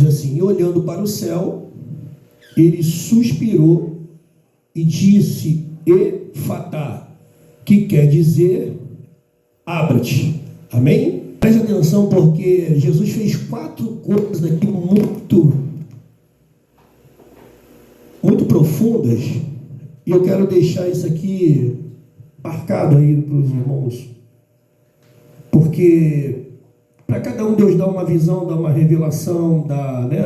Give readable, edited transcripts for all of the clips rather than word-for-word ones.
diz assim: e olhando para o céu, ele suspirou e disse Efatá, que quer dizer abra-te. Amém? Preste atenção, porque Jesus fez 4 coisas aqui muito profundas, e eu quero deixar isso aqui marcado aí para os irmãos, porque para cada um Deus dá uma visão, dá uma revelação,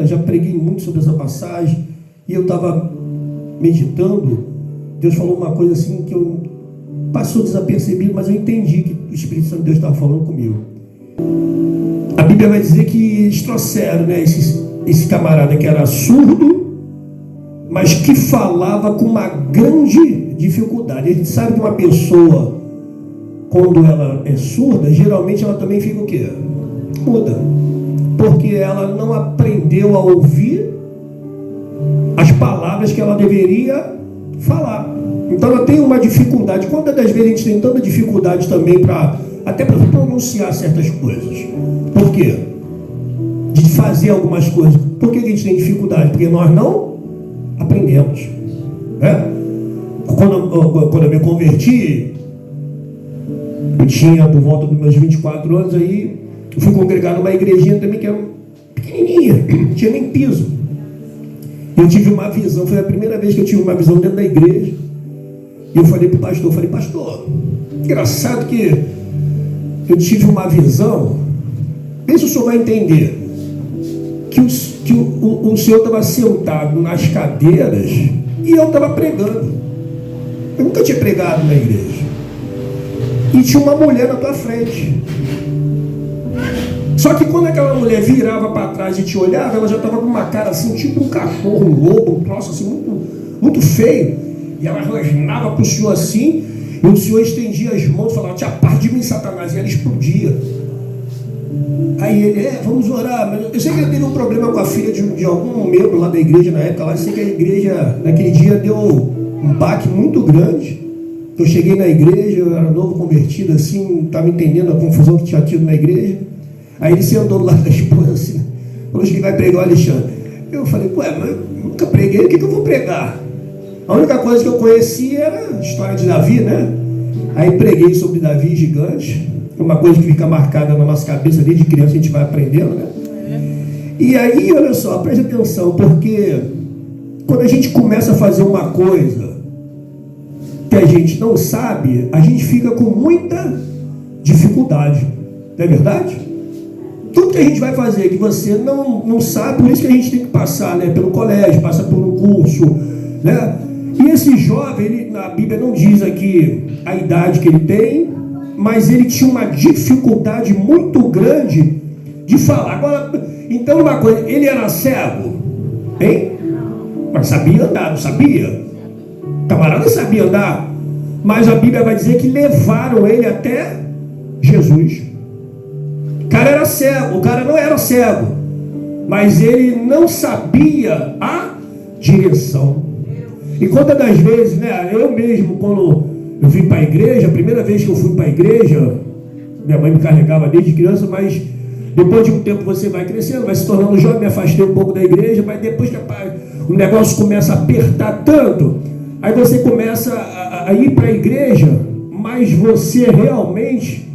eu já preguei muito sobre essa passagem, e eu estava meditando, Deus falou uma coisa assim que passou desapercebido, mas eu entendi que o Espírito Santo de Deus estava falando comigo. A Bíblia vai dizer que eles trouxeram, esse camarada que era surdo, mas que falava com uma grande dificuldade. A gente sabe que uma pessoa, quando ela é surda, geralmente ela também fica o quê? Muda. Porque ela não aprendeu a ouvir as palavras que ela deveria falar. Então ela tem uma dificuldade. Quantas das vezes a gente tem tanta dificuldade também até para pronunciar certas coisas? Por quê? De fazer algumas coisas. Por que a gente tem dificuldade? Porque nós não aprendemos. Quando eu me converti, eu tinha por volta dos meus 24 anos, aí eu fui congregar numa igrejinha também que era pequenininha, não tinha nem piso. Eu tive uma visão, foi a primeira vez que eu tive uma visão dentro da igreja. E eu falei para o pastor, pastor, engraçado que eu tive uma visão, vê se o senhor vai entender, que o senhor estava sentado nas cadeiras e eu estava pregando. Eu nunca tinha pregado na igreja. E tinha uma mulher na tua frente. Só que quando aquela mulher virava para trás e te olhava, ela já estava com uma cara assim, tipo um cachorro, um lobo, um troço assim, muito, muito feio. E ela rosnava para o senhor assim, e o senhor estendia as mãos e falava: te aparta de mim, Satanás, e ela explodia. Aí ele: vamos orar. Mas eu sei que ele teve um problema com a filha de algum membro lá da igreja na época. Lá, eu sei que a igreja, naquele dia, deu um baque muito grande. Eu cheguei na igreja, eu era novo convertido, assim, não estava entendendo a confusão que tinha tido na igreja. Aí ele sentou do lado da esposa, assim, falou: que vai pregar o Alexandre. Eu falei: mas eu nunca preguei, o que eu vou pregar? A única coisa que eu conhecia era a história de Davi, né? Aí preguei sobre Davi gigante, uma coisa que fica marcada na nossa cabeça desde criança, a gente vai aprendendo, né? E aí, olha só, preste atenção, porque quando a gente começa a fazer uma coisa que a gente não sabe, a gente fica com muita dificuldade, não é verdade? Tudo que a gente vai fazer que você não sabe, por isso que a gente tem que passar, né, pelo colégio, passa por um curso, né? E esse jovem, na Bíblia não diz aqui a idade que ele tem, mas ele tinha uma dificuldade muito grande de falar. Agora, então uma coisa, ele era cego, hein? Mas sabia andar, não sabia? O camarada sabia andar, mas a Bíblia vai dizer que levaram ele até Jesus. O cara era cego, o cara não era cego, mas ele não sabia a direção. E quantas das vezes, né, eu mesmo, quando eu vim para a igreja, a primeira vez que eu fui para a igreja, minha mãe me carregava desde criança, mas depois de um tempo você vai crescendo, vai se tornando jovem, me afastei um pouco da igreja, mas depois que o negócio começa a apertar tanto, aí você começa a ir para a igreja, mas você realmente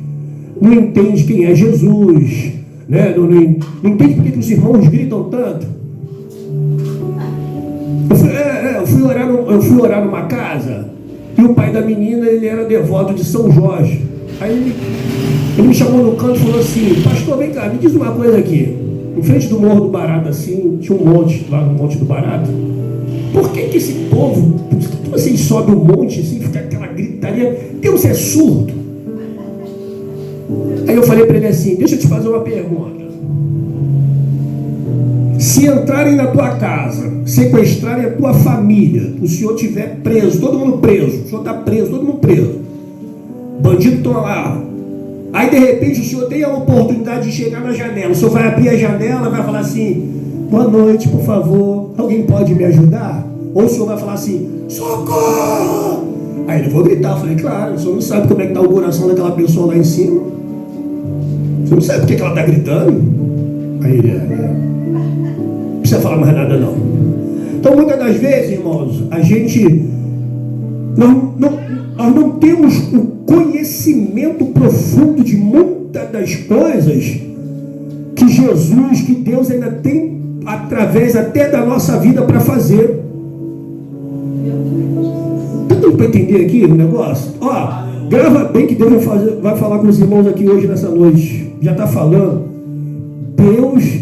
não entende quem é Jesus, né? Não entende porque que os irmãos gritam tanto. Eu fui orar numa casa, e o pai da menina, ele era devoto de São Jorge. Aí ele me chamou no canto e falou assim: pastor, vem cá, me diz uma coisa aqui. Em frente do Morro do Barato, assim, tinha um monte, lá no Monte do Barato. Por que esse povo, vocês sobem um monte, assim, fica aquela gritaria? Deus é surdo. Aí eu falei para ele assim: deixa eu te fazer uma pergunta. Se entrarem na tua casa, sequestrarem a tua família, o senhor estiver preso, todo mundo preso, o senhor está preso, todo mundo preso, bandido estão lá, aí de repente o senhor tem a oportunidade de chegar na janela, o senhor vai abrir a janela, vai falar assim: boa noite, por favor, alguém pode me ajudar? Ou o senhor vai falar assim: socorro! Aí eu vou gritar. Eu falei: claro, o senhor não sabe como é que está o coração daquela pessoa lá em cima, você não sabe por que ela está gritando. Aí ele: precisa falar mais nada não. Então muitas das vezes, irmãos, nós não temos o conhecimento profundo de muitas das coisas que Jesus, que Deus ainda tem através até da nossa vida para fazer. Está dando para entender aqui o negócio? Ó, grava bem que Deus vai falar com os irmãos aqui hoje nessa noite. Já está falando. Deus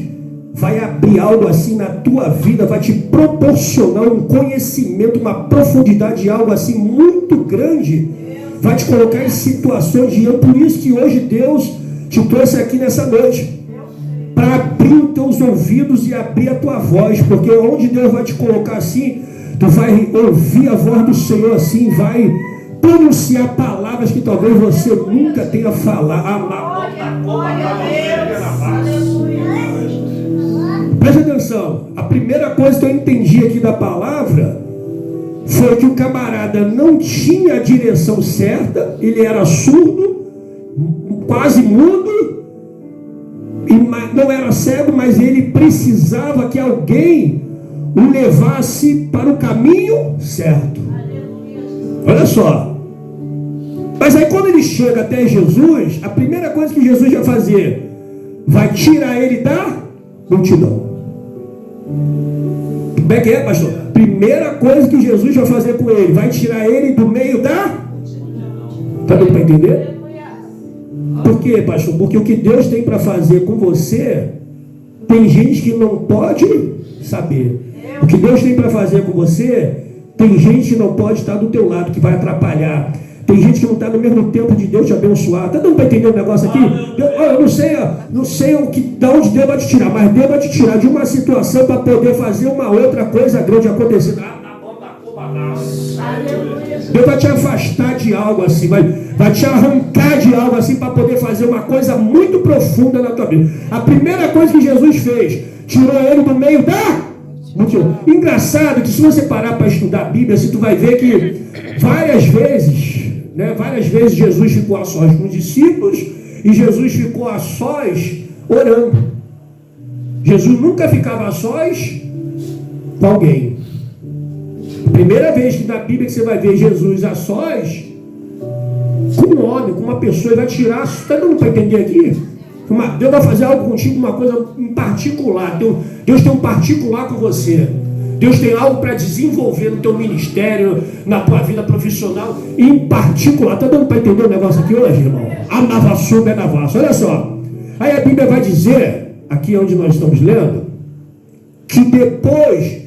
vai abrir algo assim na tua vida, vai te proporcionar um conhecimento, uma profundidade de algo assim muito grande, vai te colocar em situações de erro. Por isso que hoje Deus te trouxe aqui nessa noite, para abrir os teus ouvidos e abrir a tua voz, porque onde Deus vai te colocar assim, tu vai ouvir a voz do Senhor assim, vai pronunciar palavras que talvez você nunca tenha falado. Presta atenção, a primeira coisa que eu entendi aqui da palavra foi que o camarada não tinha a direção certa, ele era surdo, quase mudo, e não era cego, mas ele precisava que alguém o levasse para o caminho certo. Olha só. Mas aí quando ele chega até Jesus, a primeira coisa que Jesus vai fazer, vai tirar ele da multidão. Como é que é, pastor? Primeira coisa que Jesus vai fazer com ele, vai tirar ele do meio da... Está dando para entender? Por quê, pastor? Porque o que Deus tem para fazer com você, tem gente que não pode saber. O que Deus tem para fazer com você, tem gente que não pode estar do teu lado, que vai atrapalhar. Tem gente que não está no mesmo tempo de Deus te abençoar. Está dando para entender o negócio aqui? Eu não sei de onde Deus vai te tirar, mas Deus vai te tirar de uma situação para poder fazer uma outra coisa grande acontecer. Deus vai te afastar de algo assim, vai te arrancar de algo assim para poder fazer uma coisa muito profunda na tua vida. A primeira coisa que Jesus fez, tirou ele do meio da multidão. Engraçado que se você parar para estudar a Bíblia, tu vai ver que várias vezes Jesus ficou a sós com os discípulos e Jesus ficou a sós orando. Jesus nunca ficava a sós com alguém. Primeira vez que na Bíblia que você vai ver Jesus a sós com um homem, com uma pessoa, ele vai tirar. Está dando para entender aqui? Deus vai fazer algo contigo, uma coisa em particular. Deus tem um particular com você. Deus tem algo para desenvolver no teu ministério, na tua vida profissional, em particular. Está dando para entender o negócio aqui hoje, irmão? A navassuba é navassa. Olha só. Aí a Bíblia vai dizer, aqui onde nós estamos lendo, que depois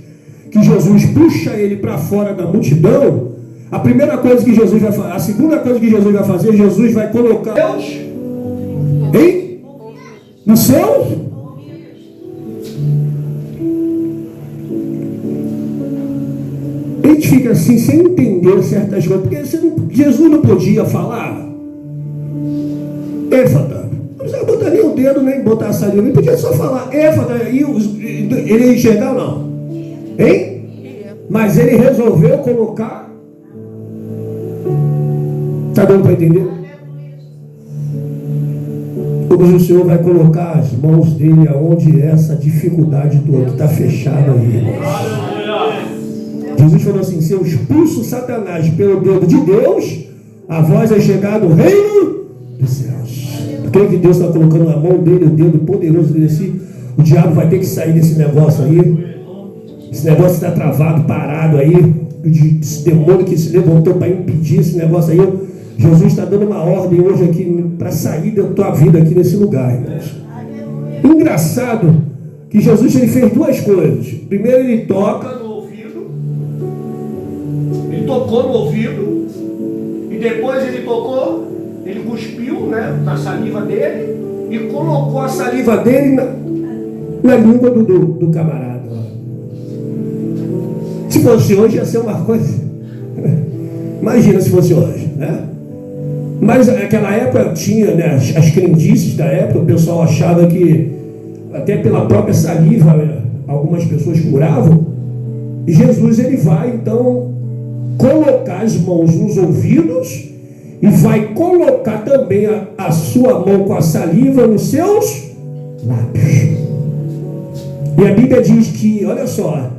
que Jesus puxa ele para fora da multidão, a primeira coisa que Jesus vai fazer, a segunda coisa que Jesus vai fazer, Jesus vai colocar Deus no céu. A gente fica assim sem entender certas coisas, porque Jesus não podia falar éfata, não precisava botar nem o dedo, nem botar a saliva, ele podia só falar éfata e ele ia enxergar ou não? Hein? Mas ele resolveu colocar. Está dando para entender? Hoje o Senhor vai colocar as mãos dele aonde essa dificuldade toda está fechada aí, irmãos. Jesus falou assim: se eu expulso Satanás pelo dedo de Deus, a voz vai chegar no reino dos céus. Porque que Deus está colocando na mão dele, o dedo poderoso dele assim, o diabo vai ter que sair desse negócio aí. Esse negócio está travado, parado aí, esse demônio que se levantou para impedir esse negócio aí. Jesus está dando uma ordem hoje aqui para sair da tua vida aqui nesse lugar, irmãos. Engraçado que Jesus ele fez duas coisas. Primeiro ele toca no ouvido, ele tocou no ouvido, e depois ele cuspiu, né, na saliva dele e colocou a saliva dele na língua do camarada. Se fosse hoje ia ser uma coisa. Imagina se fosse hoje, né? Mas naquela época tinha, né, as crendices da época, o pessoal achava que até pela própria saliva algumas pessoas curavam. E Jesus ele vai então colocar as mãos nos ouvidos e vai colocar também a sua mão com a saliva nos seus lábios. E a Bíblia diz que, olha só,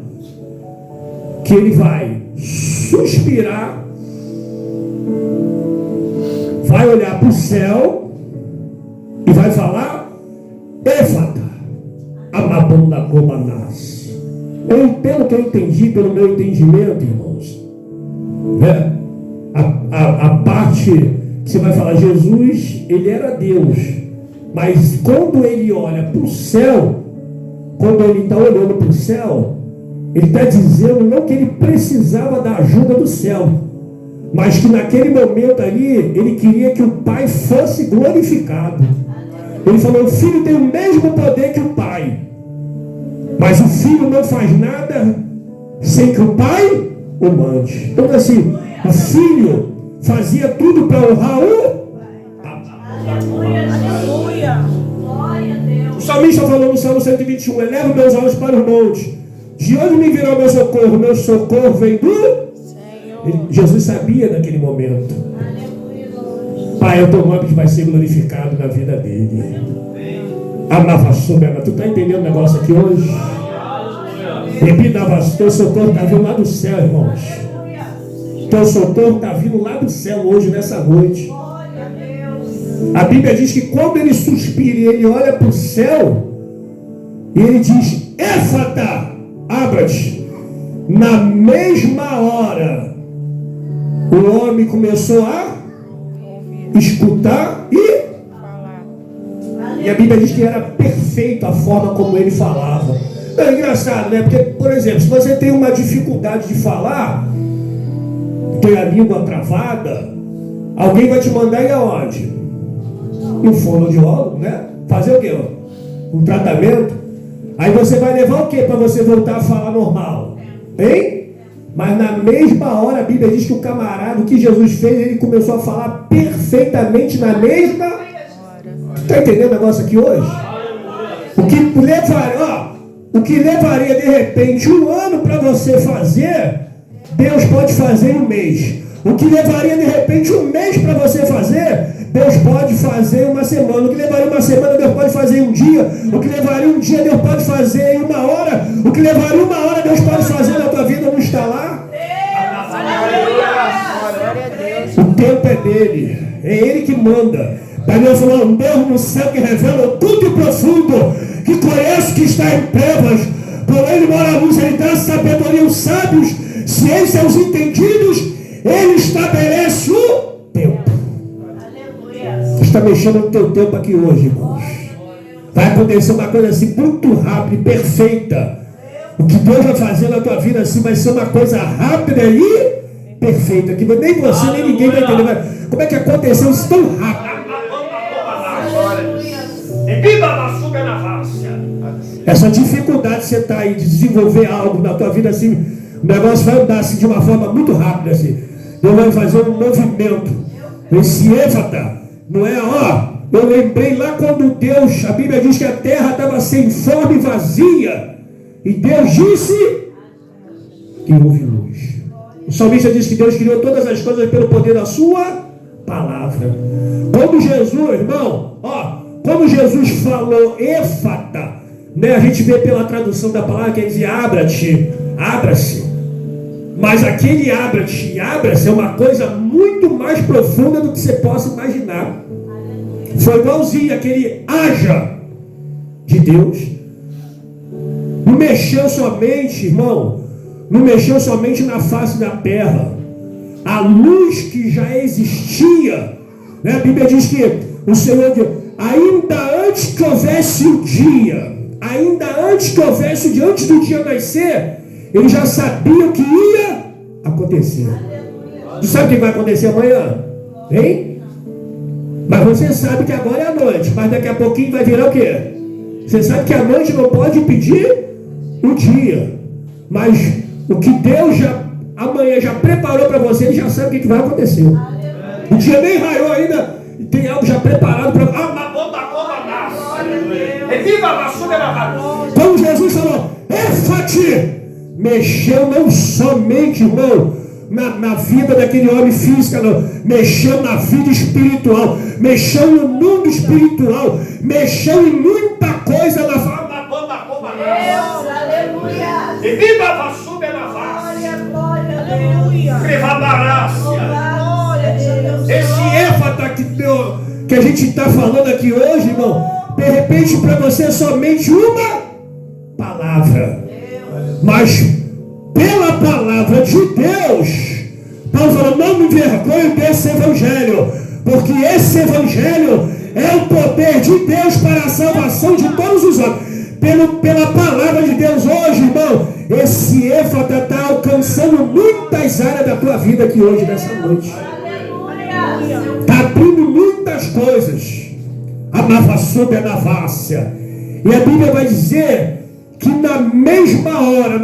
que ele vai suspirar, vai olhar para o céu e vai falar: Éfata, amabunda comanás. Pelo que eu entendi, pelo meu entendimento, irmãos, né? A parte que você vai falar, Jesus, ele era Deus, mas quando ele olha para o céu, quando ele está olhando para o céu, ele está dizendo não que ele precisava da ajuda do céu, mas que naquele momento ali, ele queria que o Pai fosse glorificado. Ele falou: o Filho tem o mesmo poder que o Pai, mas o Filho não faz nada sem que o Pai o mande. Então assim, o Filho fazia tudo para honrar o Aleluia. O salmista falou no Salmo 121: eleva meus olhos para o monte, de onde me virá o meu socorro? Meu socorro vem do Senhor. Jesus sabia naquele momento: Pai, o teu nome vai ser glorificado na vida dele. Tu está entendendo o negócio aqui hoje? Teu socorro está vindo lá do céu, irmãos. Teu socorro está vindo lá do céu hoje, nessa noite. A Bíblia diz que quando ele suspira e ele olha para o céu, e ele diz: Éfata, abra-te. Na mesma hora, o homem começou a escutar e a Bíblia diz que era perfeito a forma como ele falava. É engraçado, né? Porque, por exemplo, se você tem uma dificuldade de falar, tem a língua travada, alguém vai te mandar ir aonde? No fonoaudiólogo, né? Fazer o quê? Um tratamento. Aí você vai levar o quê para você voltar a falar normal? Hein? Mas na mesma hora a Bíblia diz que o camarada, o que Jesus fez, ele começou a falar perfeitamente na mesma hora. Está entendendo o negócio aqui hoje? O que levaria de repente 1 ano para você fazer, Deus pode fazer em 1 mês. O que levaria de repente 1 mês para você fazer, Deus pode fazer em 1 semana. O que levaria 1 semana, Deus pode fazer em 1 dia. O que levaria 1 dia, Deus pode fazer em 1 hora. O que levaria 1 hora, Deus pode fazer na tua vida no instalar. O tempo é dele, é ele que manda. Daniel falou: um Deus no céu que revela oculto e profundo, que conhece que está em trevas, por ele mora a luz, ele dá sabedoria aos sábios, ciência aos entendidos, ele estabelece o tempo. Você está mexendo no teu tempo aqui hoje, irmãos. Vai acontecer uma coisa assim muito rápida e perfeita. O que Deus vai fazer na tua vida assim vai ser uma coisa rápida e perfeita, que nem você nem ninguém vai entender. Como é que aconteceu isso tão rápido? Essa dificuldade que você está aí de desenvolver algo na tua vida assim, o negócio vai andar assim de uma forma muito rápida assim. Deus vai fazer um movimento. Esse Éfata não é, eu lembrei lá quando Deus, a Bíblia diz que a terra estava sem forma e vazia, e Deus disse que houve luz. O salmista diz que Deus criou todas as coisas pelo poder da sua palavra. Quando Jesus, irmão, quando Jesus falou Éfata, né, a gente vê pela tradução da palavra que ele dizia abra-te, abra-se. Mas aquele abra-te e abra-se é uma coisa muito mais profunda do que você possa imaginar. Foi igualzinho aquele haja de Deus. Não mexeu somente, irmão, não mexeu somente na face da terra. A luz que já existia, né, a Bíblia diz que o Senhor, ainda antes que houvesse o dia, ainda antes que houvesse o dia, antes do dia nascer, ele já sabia o que ia acontecer. Tu sabe o que vai acontecer amanhã? Hein? Mas você sabe que agora é a noite, mas daqui a pouquinho vai virar o quê? Você sabe que a noite não pode pedir o dia, mas o que Deus amanhã já preparou para você, ele já sabe o que vai acontecer. O dia nem raiou ainda e tem algo já preparado para... Então Jesus falou Éfate, mexeu não somente, irmão, na vida daquele homem física, não. Mexeu na vida espiritual, mexeu no mundo espiritual, mexeu em muita coisa na Deus, aleluia. E viva a vassoura na Glória, glória, aleluia. Glória, Deus. Esse éfata que a gente está falando aqui hoje, irmão, de repente para você é somente uma palavra. Mas pela palavra de Deus, Paulo falou, não me envergonho desse evangelho, porque esse evangelho é o poder de Deus para a salvação de todos os homens. Pela palavra de Deus hoje, irmão, esse éfata está alcançando muitas áreas da tua vida aqui hoje, nessa noite. Está abrindo muitas coisas. A navassoura é a navácia. E a Bíblia vai dizer que na mesma hora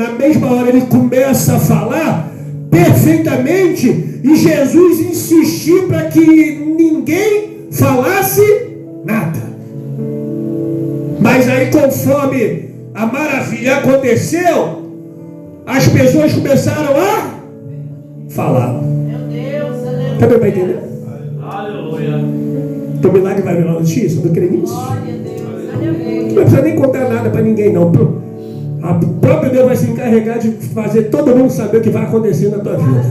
ele começa a falar perfeitamente, e Jesus insistiu para que ninguém falasse nada. Mas aí, conforme a maravilha aconteceu, as pessoas começaram a falar. Meu Deus, aleluia. Cadê para entender? Aleluia. Teu milagre vai virar notícia, não crê nisso? Glória a Deus, Não aleluia. precisa nem contar nada para ninguém, não. O próprio Deus vai se encarregar de fazer todo mundo saber o que vai acontecer na tua vida.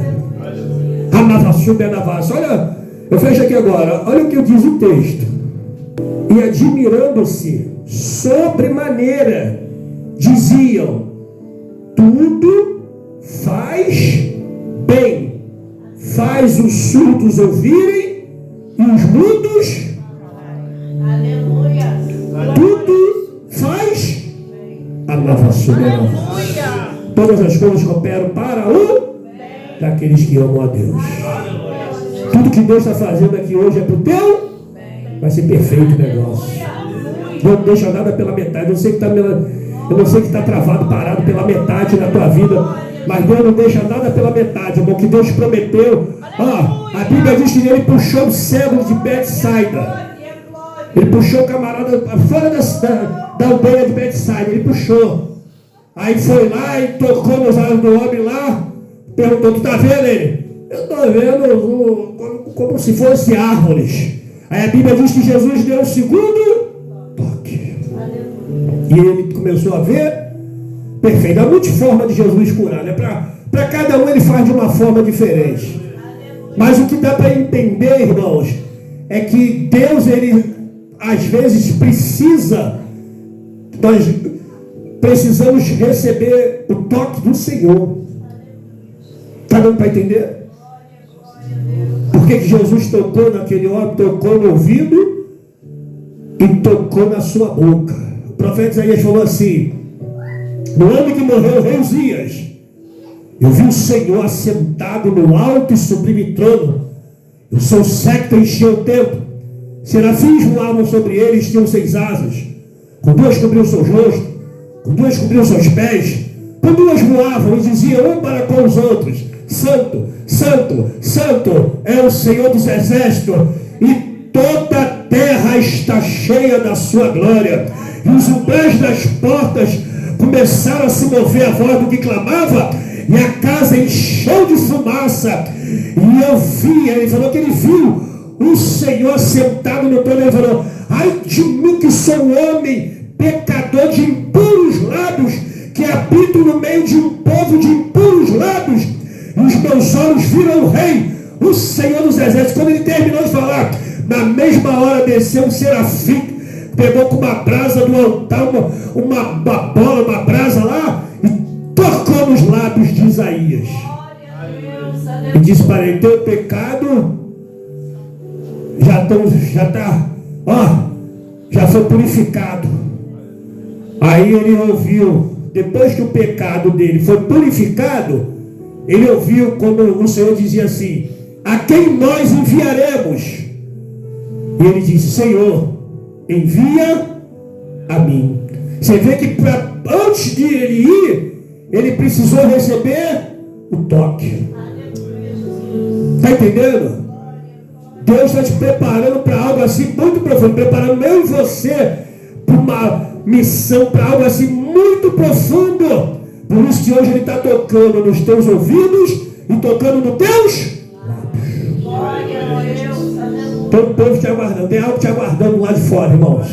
A navassuba é a navassa. Olha, eu fecho aqui agora. Olha o que diz o texto. E admirando-se sobremaneira, diziam: tudo faz bem, faz os surdos ouvirem e os mudos. Aleluia. Tudo faz a navassuba é a navassa. Aleluia. Todas as coisas cooperam para o daqueles que amam a Deus. Tudo que Deus está fazendo aqui hoje é para o teu, vai ser perfeito o negócio. Não deixa nada pela metade. Eu sei que está travado, parado pela metade na tua vida, mas Deus não deixa nada pela metade, irmão. Que Deus prometeu. A Bíblia diz que ele puxou o cego de Betsaida. Ele puxou o camarada fora da aldeia de Betsaida. Ele puxou. Aí foi lá e tocou nos olhos do homem lá. Perguntou: tu está vendo ele? Eu estou vendo como se fosse árvores. Aí a Bíblia diz que Jesus deu o segundo toque. E ele começou a ver perfeito. Há muitas formas de Jesus curar, né? Para cada um ele faz de uma forma diferente. Mas o que dá para entender, irmãos, é que Deus, ele às vezes nós precisamos receber o toque do Senhor. Está dando para entender? Por que Jesus tocou naquele homem, tocou no ouvido e tocou na sua boca? O profeta Isaías falou assim: no ano que morreu o rei Uzias, eu vi o Senhor assentado no alto e sublime trono, e o seu séquito encheu o templo. Serafins voavam sobre ele, tinham 6 asas, com 2 cobriam seus rostos, com 2 cobriam seus pés, com 2 voavam e diziam um para com os outros: Santo, Santo, Santo é o Senhor dos exércitos, e toda a terra está cheia da sua glória. E os umbrais das portas começaram a se mover à voz do que clamava, e a casa encheu de fumaça. E eu vi, ele falou que ele viu o Senhor sentado no trono. Ele falou: ai de mim que sou um homem pecador de impuros lábios, que habito no meio de um povo de impuros lábios. E os meus olhos viram o rei, o Senhor dos exércitos. Quando ele terminou de falar, na mesma hora desceu um serafim, pegou com uma brasa do altar, uma bola, uma brasa lá, e tocou nos lábios de Isaías. E disse para ele: teu pecado já foi purificado. Aí ele ouviu, depois que o pecado dele foi purificado, ele ouviu como o Senhor dizia assim: a quem nós enviaremos? E ele disse: Senhor, envia a mim. Você vê que antes de ele ir, ele precisou receber o toque. Está entendendo? Deus está te preparando para algo assim muito profundo, preparando eu e você para uma missão, para algo assim muito profundo. Por isso que hoje ele está tocando nos teus ouvidos e tocando nos teus lábios. Glória a Deus, aleluia. Todo o povo te aguardando, tem algo te aguardando lá de fora, irmãos.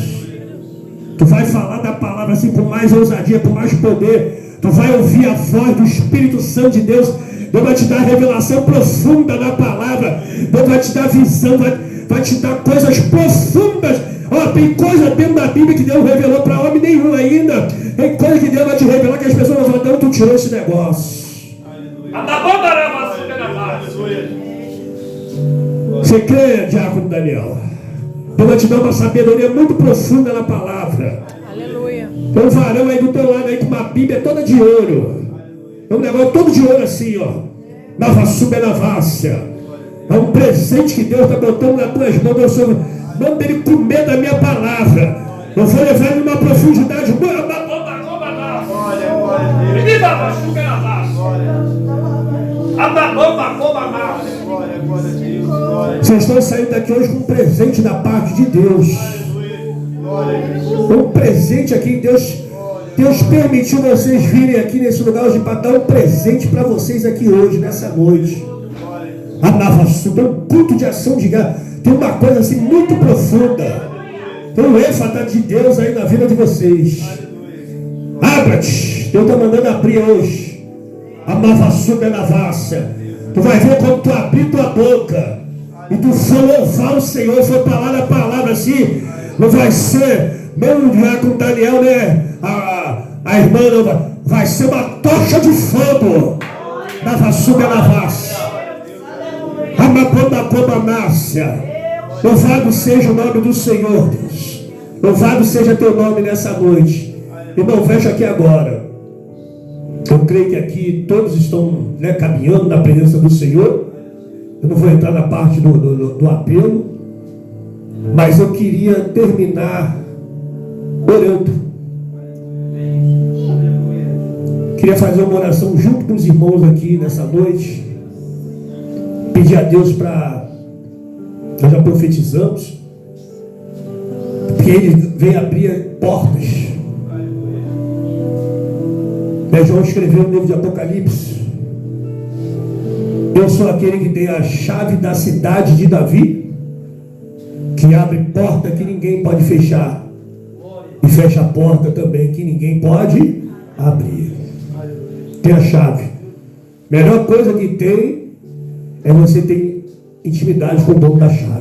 Tu vai falar da palavra assim com mais ousadia, com mais poder. Tu vai ouvir a voz do Espírito Santo de Deus. Deus vai te dar revelação profunda na palavra. Deus vai te dar visão, vai te dar coisas profundas. Ó, tem coisa dentro da Bíblia que Deus revelou para homem nenhum ainda. Tem coisa que Deus vai te revelar que as pessoas vão falar, de onde tu tirou esse negócio? Você crê, Diácono Daniel? Deus vai te dar uma sabedoria muito profunda na palavra. Aleluia. Tem um varão aí do teu lado aí com uma Bíblia toda de ouro. É um negócio todo de ouro assim, ó. Navassubenavácia. É um presente que Deus está botando nas tuas mãos. Eu sou, manda ele comer da minha palavra. Eu vou levar ele numa profundidade. Vocês estão saindo daqui hoje com um presente da parte de Deus. Um presente aqui, Deus permitiu vocês virem aqui nesse lugar hoje para dar um presente para vocês aqui hoje, nessa noite. A Navassuba, um culto de ação de graça. Tem uma coisa assim muito profunda. Tem um ênfata de Deus aí na vida de vocês. Abra-te. Deus está mandando abrir hoje. A Navassuba na Vácia. Tu vai ver quando tu abrir tua boca e tu for louvar o Senhor, for falar a palavra assim, não vai ser, mesmo já com Daniel, né? A irmã não vai ser uma tocha de fogo. Navassuba na Vácia. Louvado seja o nome do Senhor, Deus. Louvado seja teu nome nessa noite. Irmão, veja aqui agora. Eu creio que aqui todos estão, né, caminhando na presença do Senhor. Eu não vou entrar na parte do apelo, mas eu queria terminar orando. Queria fazer uma oração junto com os irmãos aqui nessa noite. Pedir a Deus para... Nós já profetizamos que Ele vem abrir portas. João escreveu no livro de Apocalipse: eu sou aquele que tem a chave da cidade de Davi, que abre porta que ninguém pode fechar, e fecha a porta também que ninguém pode abrir. Tem a chave. Melhor coisa que tem é você ter intimidade com o dono da chave.